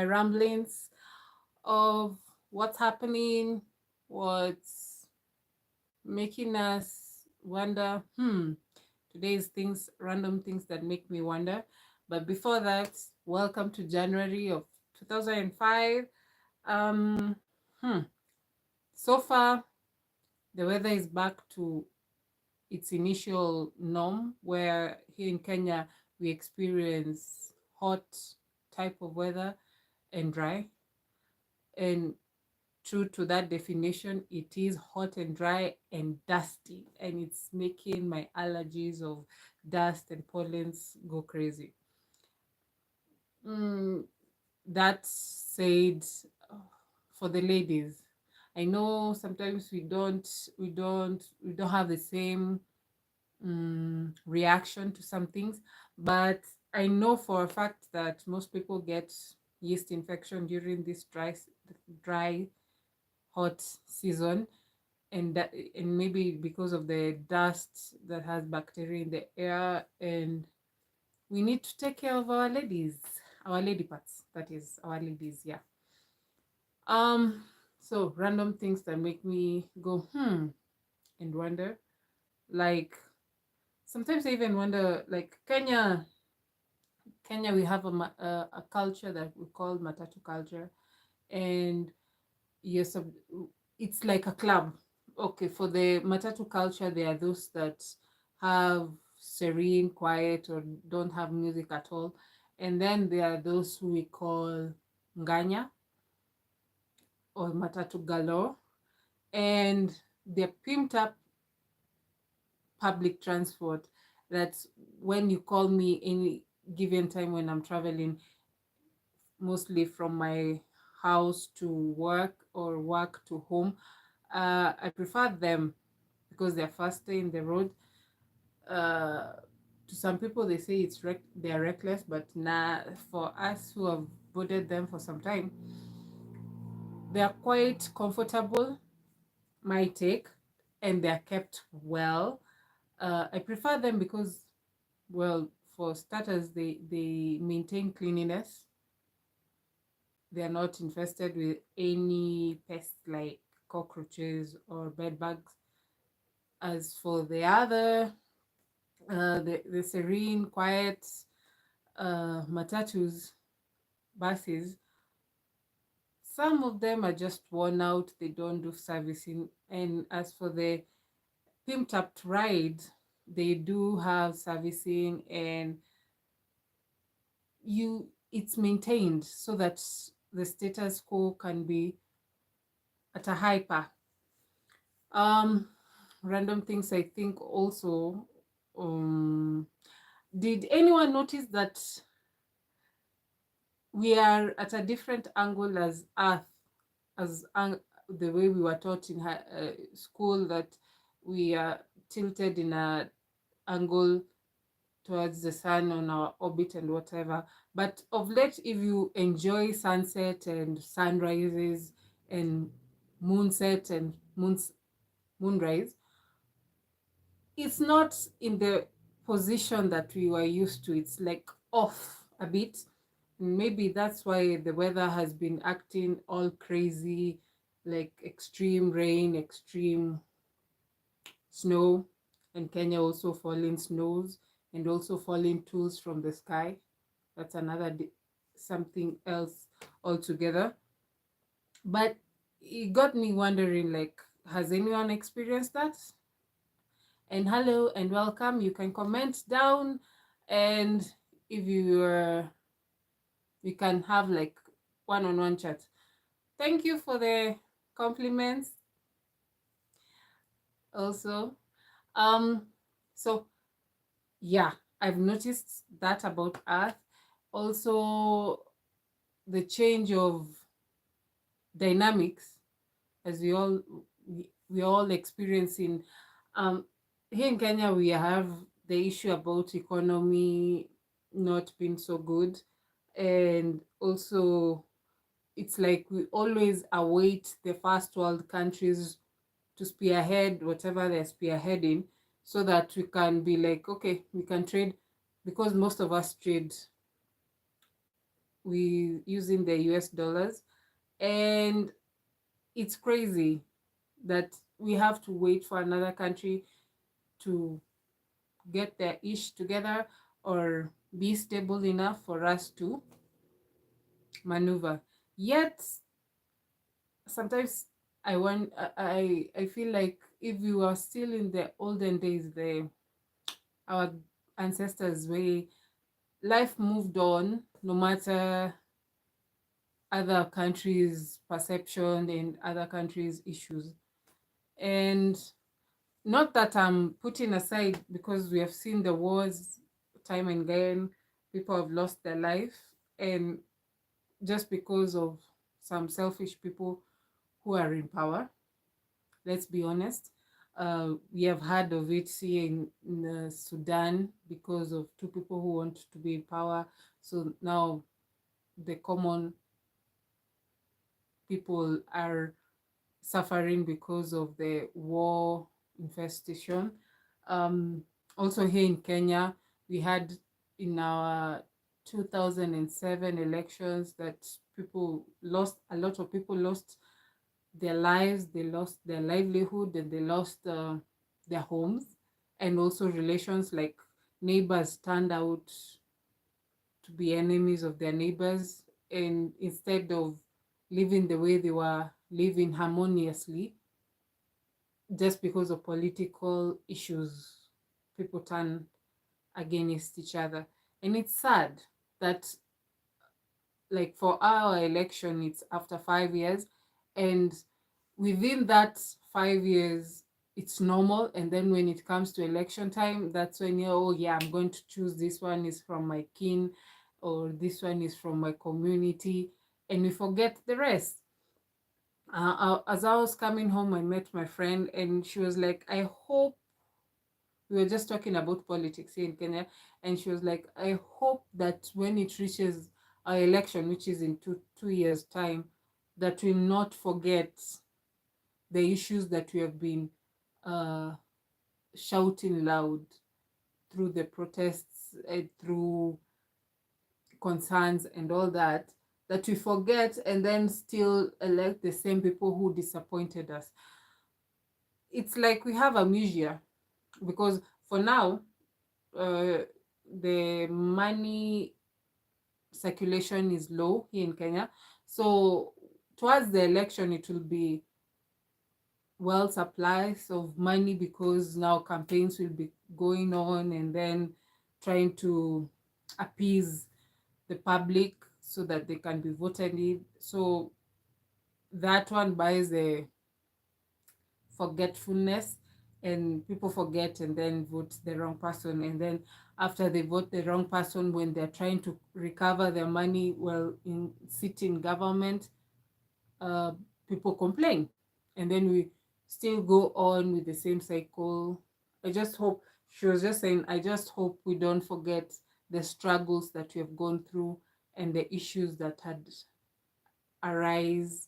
ramblings of what's happening, what's making us wonder. Today's things, random things that make me wonder. But before that, welcome to January of 2005. Um, hmm. So far, the weather is back to its initial norm, where here in Kenya we experience hot type of weather and dry. And true to that definition, it is hot and dry and dusty, and it's making my allergies of dust and pollens go crazy. Mm, that said, for the ladies, I know sometimes we don't have the same reaction to some things, but I know for a fact that most people get yeast infection during this dry hot season, and maybe because of the dust that has bacteria in the air, and we need to take care of our ladies, our lady parts, that is our ladies. Yeah. um so random things that make me go and wonder, like sometimes I even wonder, like Kenya, we have a culture that we call matatu culture, and yes, it's like a club. Okay, for the matatu culture, there are those that have serene, quiet, or don't have music at all, and then there are those who we call nganya or matatu galore, and they're pimped up public transport. That's when you call me any given time when I'm traveling, mostly from my house to work or work to home. I prefer them because they're faster in the road. Uh, to some people, they say they're reckless, but nah, for us who have boarded them for some time, they are quite comfortable, my take, and they're kept well. I prefer them because, well, for starters, they maintain cleanliness. They are not infested with any pests like cockroaches or bed bugs. As for the other, the serene, quiet matatus, buses, some of them are just worn out. They don't do servicing. And as for the pimped up ride, they do have servicing, and it's maintained so that the status quo can be at a hyper. Um, Random things I think also. Um, did anyone notice that we are at a different angle as Earth, the way we were taught in school, that we are tilted in a angle towards the sun on our orbit and whatever. But of late, if you enjoy sunset and sunrises and moonset and moonrise, it's not in the position that we were used to. It's like off a bit. Maybe that's why the weather has been acting all crazy, like extreme rain, extreme snow, and Kenya also falling snows and also falling tools from the sky. That's something else altogether. But it got me wondering, like, has anyone experienced that? And hello and welcome. You can comment down, and if we can have like one-on-one chat. Thank you for the compliments also. Um, so yeah, I've noticed that about Earth. Also, the change of dynamics, as we all experiencing. Um, Here in Kenya, we have the issue about economy not being so good, and also it's like we always await the first world countries to spearhead whatever they're spearheading, so that we can be like, okay, we can trade, because most of us trade we using the US dollars. And it's crazy that we have to wait for another country to get their ish together or be stable enough for us to maneuver. Yet sometimes I feel like if we were still in the olden days, the our ancestors way, life moved on no matter other countries' perception and other countries' issues. And not that I'm putting aside, because we have seen the wars time and again, people have lost their life, and just because of some selfish people who are in power. Let's be honest. We have heard of it here in Sudan because of two people who want to be in power. So now the common people are suffering because of the war infestation. Um, Also here in Kenya, we had in our 2007 elections that a lot of people lost their lives, they lost their livelihood, and they lost their homes, and also relations, like neighbors turned out to be enemies of their neighbors. And instead of living the way they were living harmoniously, just because of political issues, people turn against each other. And it's sad that, like, for our election, it's after 5 years, and within that 5 years, it's normal. And then when it comes to election time, that's when you're, oh yeah, I'm going to choose this one is from my kin, or this one is from my community, and we forget the rest. As I was coming home, I met my friend, and she was like, I hope, we were just talking about politics here in Kenya, and she was like, I hope that when it reaches our election, which is in 2 years' time, that we not forget the issues that we have been uh, shouting loud through the protests, through concerns and all that, that we forget and then still elect the same people who disappointed us. It's like we have amnesia, because for now, uh, the money circulation is low here in Kenya. So towards the election, it will be well supplies of money, because now campaigns will be going on, and then trying to appease the public so that they can be voted in. So that one buys the forgetfulness, and people forget and then vote the wrong person. And then after they vote the wrong person, when they're trying to recover their money while in sitting government, uh, people complain, and then we still go on with the same cycle. I just hope, she was just saying, I just hope we don't forget the struggles that we have gone through, and the issues that had arose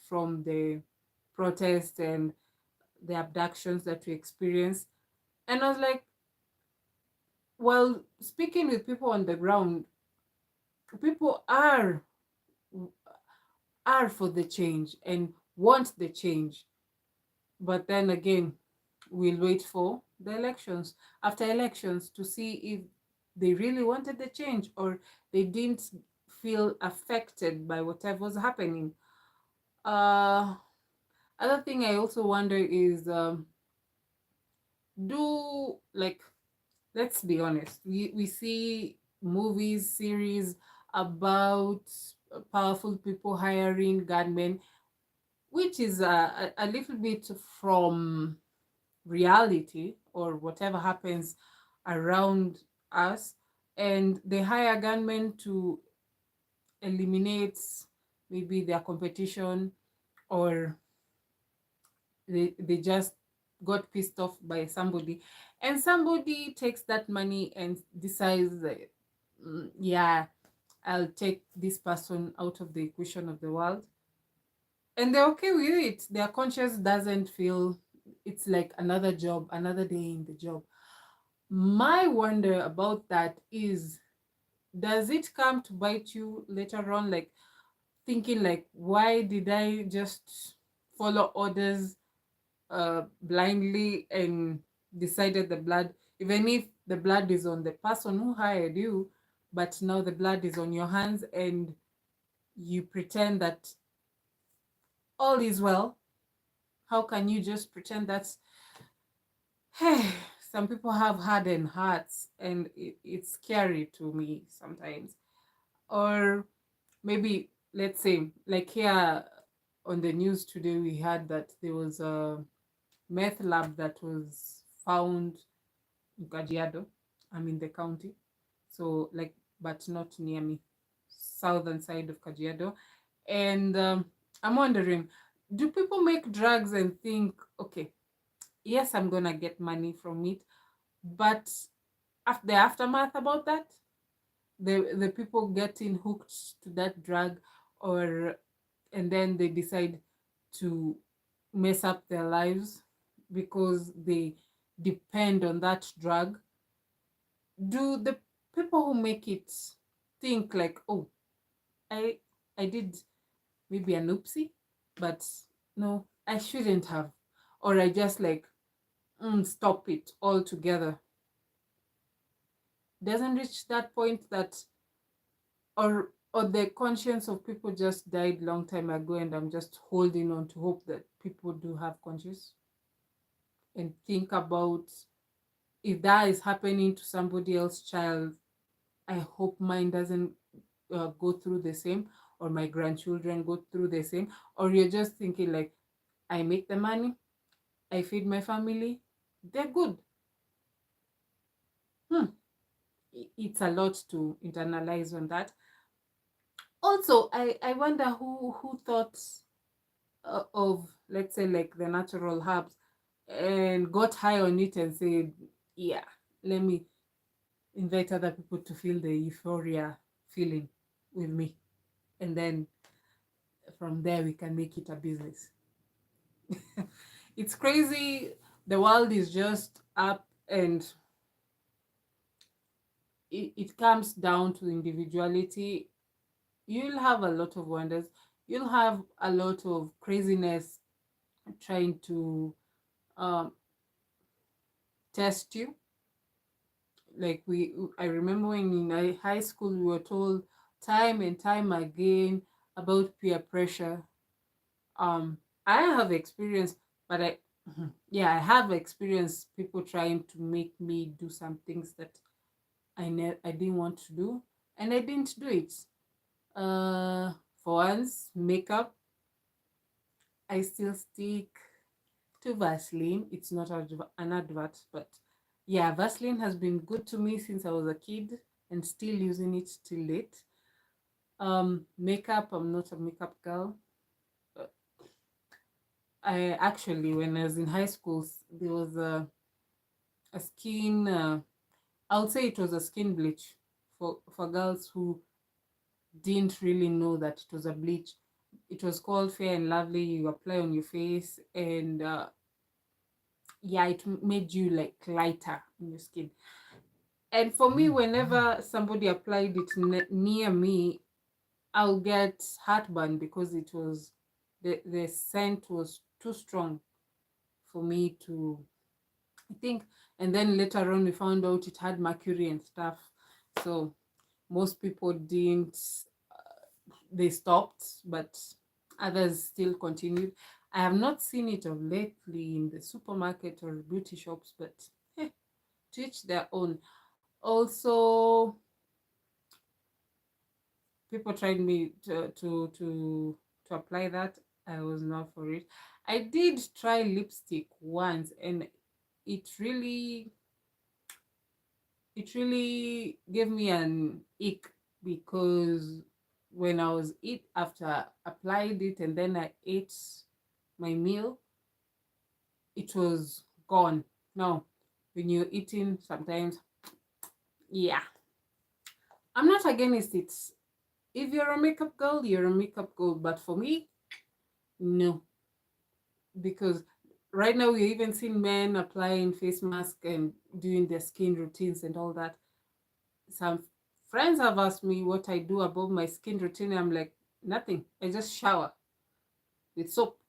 from the protest and the abductions that we experienced. And I was like, well, speaking with people on the ground, people are for the change and want the change. But then again, we'll wait for the elections, after elections, to see if they really wanted the change, or they didn't feel affected by whatever was happening. Uh, Other thing I also wonder is, do, like, let's be honest, we see movies, series about powerful people hiring gunmen, which is a little bit from reality or whatever happens around us. And they hire gunmen to eliminate maybe their competition, or they just got pissed off by somebody, and somebody takes that money and decides that, yeah, I'll take this person out of the equation of the world, and they're okay with it. Their conscience doesn't feel, it's like another job, another day in the job. My wonder about that is, does it come to bite you later on, like thinking like, why did I just follow orders blindly and decided the blood, even if the blood is on the person who hired you, but now the blood is on your hands and you pretend that all is well. How can you just pretend that's, hey, some people have hardened hearts and it's scary to me sometimes. Or maybe, let's say, like here on the news today, we had that there was a meth lab that was found in Kajiado. I'm in the county, so like, but not near me, southern side of Kajiado. And I'm wondering, do people make drugs and think, okay, yes, I'm gonna get money from it, but after the aftermath about that, the people getting hooked to that drug, or and then they decide to mess up their lives because they depend on that drug. Do the people who make it think like, oh, i I did maybe an oopsie, but no, I shouldn't have, or I just like, stop it altogether? Doesn't reach that point that, or the conscience of people just died long time ago and I'm just holding on to hope that people do have conscience and think about, if that is happening to somebody else's child, I hope mine doesn't go through the same, or my grandchildren go through the same. Or you're just thinking like, I make the money, I feed my family, they're good. hmm. It's a lot to internalize on that. Also, I wonder who thought of, let's say, like the natural herbs and got high on it and said, yeah, let me invite other people to feel the euphoria feeling with me, and then from there we can make it a business. It's crazy. The world is just up, and it comes down to individuality. You'll have a lot of wonders, you'll have a lot of craziness trying to um, test you. Like, I remember when in high school we were told time and time again about peer pressure. I have experience, but I yeah, I have experienced people trying to make me do some things that I didn't want to do, and I didn't do it. For once, makeup, I still stick to Vaseline. It's not an advert, but yeah, Vaseline has been good to me since I was a kid and still using it till late. Makeup, I'm not a makeup girl. Uh, I actually, when I was in high school, there was a skin, I would say it was a skin bleach for girls who didn't really know that it was a bleach. It was called Fair and Lovely. You apply on your face, and yeah, it made you like lighter in your skin. And for me, whenever somebody applied it near me, I'll get heartburn because it was, the scent was too strong for me to, I think. And then later on, we found out it had mercury and stuff. So most people didn't, they stopped, but others still continued. I have not seen it of lately in the supermarket or beauty shops, but eh, to each their own. Also, people tried me to apply that. I was not for it. I did try lipstick once, and it really gave me an ick, because when I was eat after I applied it and then I ate my meal, it was gone. Now, when you're eating, sometimes, yeah, I'm not against it. If you're a makeup girl, you're a makeup girl. But for me, no, because right now we're even seeing men applying face mask and doing their skin routines and all that. Some friends have asked me what I do about my skin routine. I'm like, nothing. I just shower with soap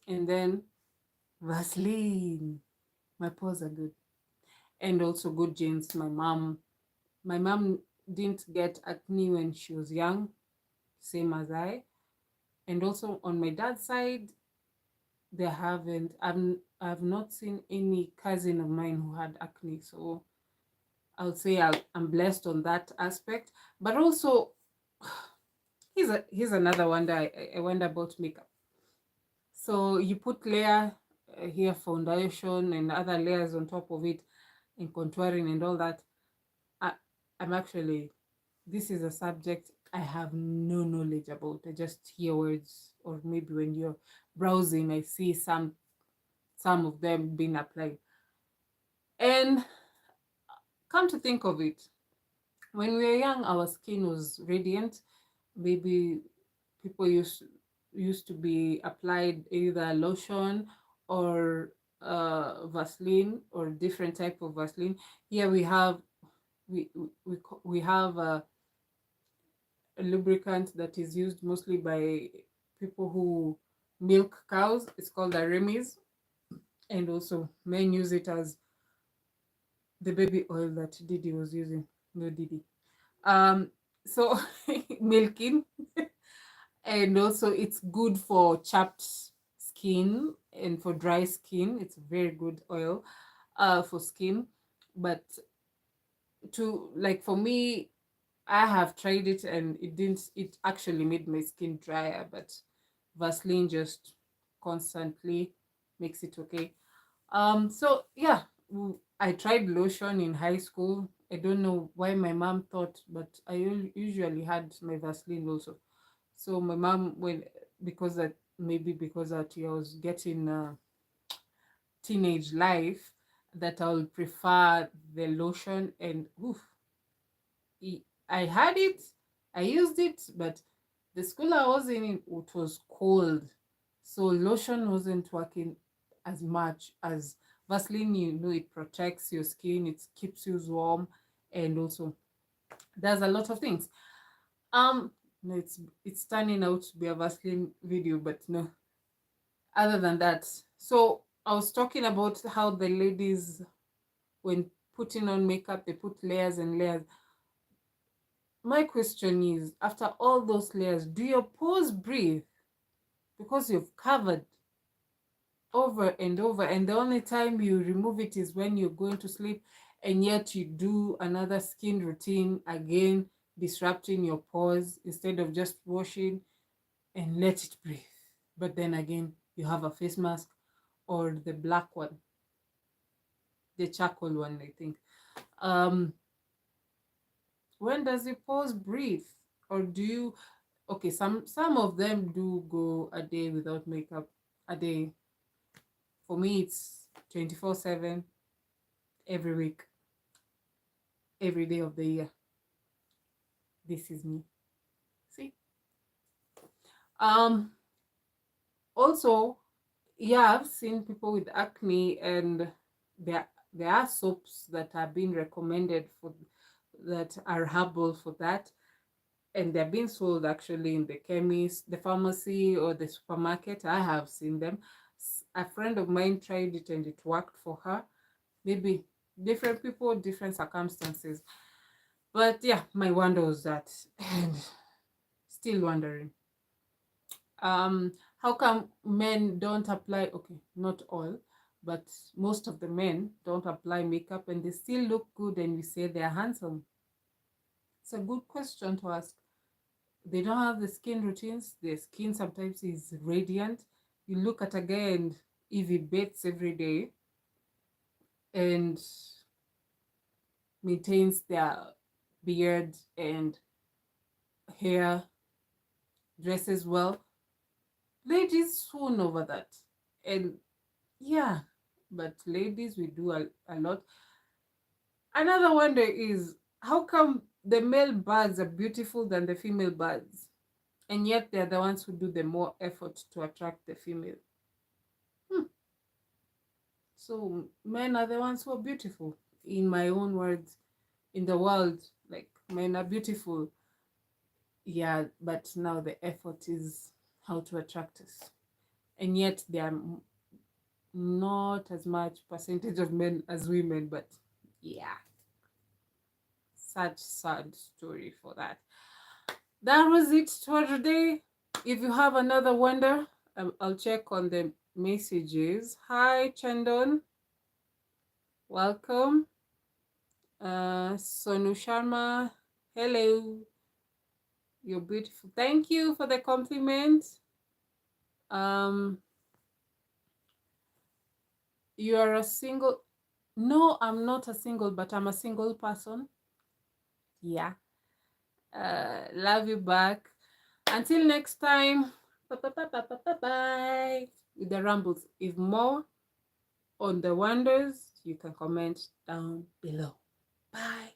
and then Vaseline. My pores are good. And also good genes. My mom didn't get acne when she was young, same as I. And also on my dad's side, they haven't. I've not seen any cousin of mine who had acne. So I would say I'm blessed on that aspect. But also, here's another wonder. I wonder about makeup. So you put layer here, foundation and other layers on top of it, and contouring and all that. I, I'm actually, this is a subject I have no knowledge about. I just hear words, or maybe when you're browsing, I see some of them being applied. And come to think of it, when we were young, our skin was radiant. Maybe people used to be applied either lotion or Vaseline or different type of Vaseline. Here we have a lubricant that is used mostly by people who milk cows. It's called a Remis, and also men use it as the baby oil that Didi was using. No Didi. So milking, and also it's good for chapped skin and for dry skin. It's a very good oil for skin. But to like for me, I have tried it and it actually made my skin drier, but Vaseline just constantly makes it okay. So yeah, I tried lotion in high school. I don't know why my mom thought, but I usually had my Vaseline also. So my mom, when because that maybe because that I was getting teenage life, that I would prefer the lotion, and oof, I had it, I used it, but the school I was in, it was cold, so lotion wasn't working as much as Vaseline. You know, it protects your skin, it keeps you warm, and also does a lot of things. No, it's turning out to be a Vaseline video, but no. Other than that, so I was talking about how the ladies, when putting on makeup, they put layers and layers. My question is, after all those layers, do your pores breathe? Because you've covered over and over, and the only time you remove it is when you're going to sleep, and yet you do another skin routine again, disrupting your pores instead of just washing and let it breathe. But then again, you have a face mask or the black one, the charcoal one, I think. Um, when does your pores breathe? Or do you, okay, some of them do go a day without makeup. A day. For me, it's 24/7, every week, every day of the year. This is me. See? Um, Also, yeah, I've seen people with acne, and there are soaps that are being recommended for that are herbal for that, and they're being sold actually in the chemist, the pharmacy, or the supermarket. I have seen them. A friend of mine tried it and it worked for her. Maybe different people, different circumstances. But yeah, my wonder was that, and still wondering. How come men don't apply? Okay, not all, but most of the men don't apply makeup and they still look good, and we say they're handsome. It's a good question to ask. They don't have the skin routines. Their skin sometimes is radiant. You look at a guy and if he bathes every day and maintains their beard and hair, dresses well, ladies swoon over that. And yeah, but ladies, we do a lot. Another wonder is, how come the male birds are beautiful than the female birds, and yet they're the ones who do the more effort to attract the female? Hmm. So men are the ones who are beautiful, in my own words, in the world. Like Men are beautiful. Yeah, but now the effort is how to attract us. And yet there are not as much percentage of men as women, but yeah, such sad story for that. That was it for today. If you have another wonder, I'll check on the messages. Hi, Chandon. Welcome. Sonu Sharma. Hello. You're beautiful. Thank you for the compliment. You are a single. No, I'm not a single, but I'm a single person. Yeah. Love you back. Until next time. Bye. With the rambles. If more on the wonders, you can comment down below. Bye.